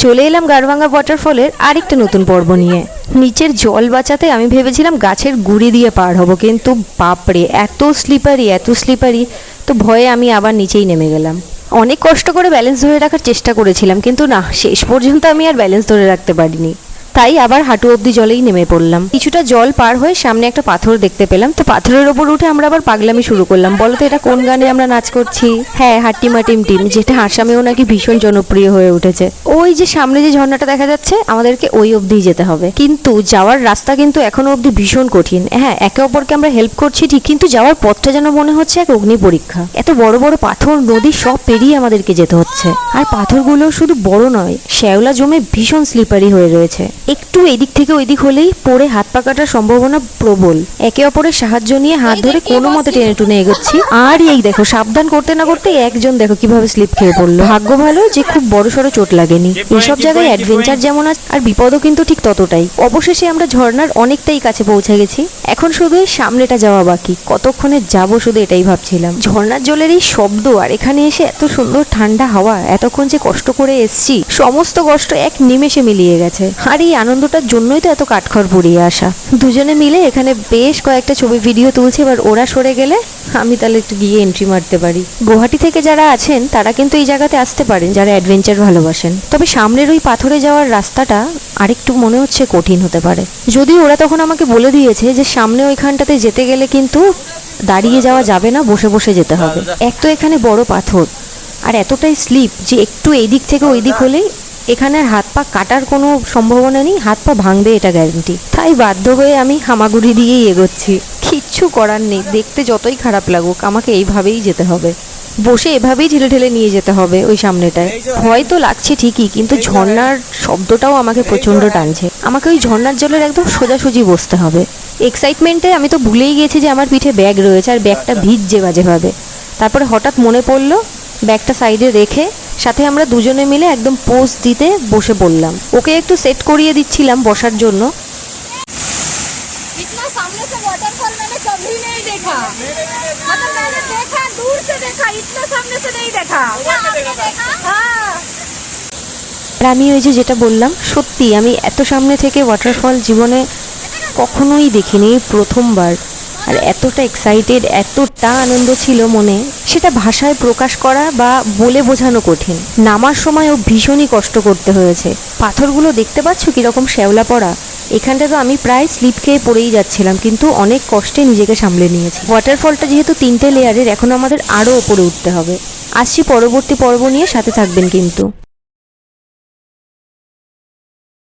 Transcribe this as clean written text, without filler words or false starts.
চলে এলাম গাড়ভাঙ্গা ওয়াটারফলের আরেকটা নতুন পর্ব নিয়ে। নিচের জল বাঁচাতে আমি ভেবেছিলাম গাছের গুঁড়ি দিয়ে পার হব, কিন্তু বাপরে এত স্লিপারি, তো ভয়ে আমি আবার নিচেই নেমে গেলাম। অনেক কষ্ট করে ব্যালেন্স ধরে রাখার চেষ্টা করেছিলাম, কিন্তু না, শেষ পর্যন্ত আমি আর ব্যালেন্স ধরে রাখতে পারিনি। তাই আবার হাঁটু অবধি জলেই নেমে পড়লাম। কিছুটা জল পার হয়ে সামনে একটা পাথর দেখতে পেলাম, তো পাথরের ওপর উঠে আমরা আবার পাগলামি শুরু করলাম। বলো তো এটা কোন গানে আমরা নাচ করছি? হ্যাঁ, হাট্টিমা টিম টিম, যেটা আসামেও নাকি ভীষণ জনপ্রিয় হয়ে উঠেছে। ওই যে সামনে যে ঝর্ণাটা দেখা যাচ্ছে, আমাদেরকে ওই অবধি যেতে হবে, কিন্তু যাওয়ার রাস্তা কিন্তু এখনো অবধি ভীষণ কঠিন। হ্যাঁ, একে অপরকে আমরা হেল্প করছি ঠিক, কিন্তু যাওয়ার পথটা যেন মনে হচ্ছে এক অগ্নি পরীক্ষা। এত বড় বড় পাথর, নদী সব পেরিয়ে আমাদেরকে যেতে হচ্ছে। আর পাথরগুলো শুধু বড় নয়, শ্যাওলা জমে ভীষণ স্লিপারি হয়ে রয়েছে। একটু এদিক থেকে ওইদিক হলেই পড়ে হাত পা কাটার সম্ভাবনা প্রবল। একে অপরের সাহায্য নিয়ে হাত ধরে কোনো মতে টেনে টুনে এগোচ্ছি। আর এই দেখো, সাবধান করতে না করতে একজন দেখো কিভাবে স্লিপ খেয়ে পড়লো। ভাগ্য ভালো যে খুব বড়সড় চোট লাগেনি। এইসব জায়গায় অ্যাডভেঞ্চার যেমন আছে, আর বিপদও কিন্তু ঠিক ততটাই। অবশেষে আমরা ঝর্ণার অনেকটাই কাছে পৌঁছে গেছি। এখন শুধু এই সামনেটা যাওয়া বাকি। কতক্ষণে যাবো শুধু এটাই ভাবছিলাম। ঝর্ণার জলের এই শব্দ, আর এখানে এসে এত সুন্দর ঠান্ডা হাওয়া, এতক্ষণ যে কষ্ট করে এসছি, সমস্ত কষ্ট এক নিমেষে মিলিয়ে গেছে। আর এই আনন্দটার জন্যই তো এত কাঠখড় পুড়িয়ে আসা। দুজনে মিলে এখানে বেশ কয়েকটা ছবি ভিডিও তুলছে। এবার ওরা সরে গেলে আমি তাহলে একটু গিয়ে এন্ট্রি মারতে পারি। গুয়াহাটি থেকে যারা আছেন তারা কিন্তু এই জায়গাতে আসতে পারেন, যারা অ্যাডভেঞ্চার ভালোবাসেন। তবে সামনের ওই পাথরে যাওয়ার রাস্তাটা আরেকটু মনে হচ্ছে কঠিন হতে পারে। যদিও ওরা তখন আমাকে বলে দিয়েছে যে সামনে ওইখানটাতে যেতে গেলে কিন্তু দাঁড়িয়ে যাওয়া যাবে না, বসে বসে যেতে হবে। এক তো এখানে বড় পাথর, আর এতটাই স্লিপ যে একটু এই দিক থেকে ওই দিক হলেই এখানে আর হাত পা কাটার কোনো সম্ভাবনা নেই, হাত পা ভাঙবে এটা গ্যারেন্টি। তাই বাধ্য হয়ে আমি হামাগুড়ি দিয়েই এগোচ্ছি। কিচ্ছু করার নেই, দেখতে যতই খারাপ লাগুক আমাকে এইভাবেই যেতে হবে। বসে এভাবেই ঠেলে ঠেলে নিয়ে যেতে হবে ওই সামনেটায়। ভয় তো লাগছে ঠিকই, কিন্তু ঝর্ণার শব্দটাও আমাকে প্রচণ্ড টানছে। আমাকে ওই ঝর্ণার জলের একদম সোজাসুজি বসতে হবে। এক্সাইটমেন্টে আমি তো ভুলেই গেছি যে আমার পিঠে ব্যাগ রয়েছে, আর ব্যাগটা ভিজছে বাজেভাবে। তারপরে হঠাৎ মনে পড়লো, ব্যাগটা সাইডে রেখে সাথে আমরা দুজনে মিলে একদম পোজ দিতে বসে পড়লাম। ওকে একটু সেট করিয়ে দিচ্ছিলাম বসার জন্য। আর আমি ওই যে যেটা বললাম, সত্যি আমি এত সামনে থেকে ওয়াটারফল জীবনে কখনোই দেখিনি, প্রথমবার। আর এতটা এক্সাইটেড, এতটা আনন্দ ছিল মনে, সেটা ভাষায় প্রকাশ করা বা বলে বোঝানো কঠিন। নামার সময়ও ভীষণই কষ্ট করতে হয়েছে। পাথরগুলো দেখতে পাচ্ছ কীরকম শ্যাওলা পড়া। এখানটা তো আমি প্রায় স্লিপ খেয়ে পড়েই যাচ্ছিলাম, কিন্তু অনেক কষ্টে নিজেকে সামলে নিয়েছি। ওয়াটারফলটা যেহেতু 3টে লেয়ারের, এখন আমাদের আরও ওপরে উঠতে হবে। আসছি পরবর্তী পর্ব নিয়ে, সাথে থাকবেন কিন্তু।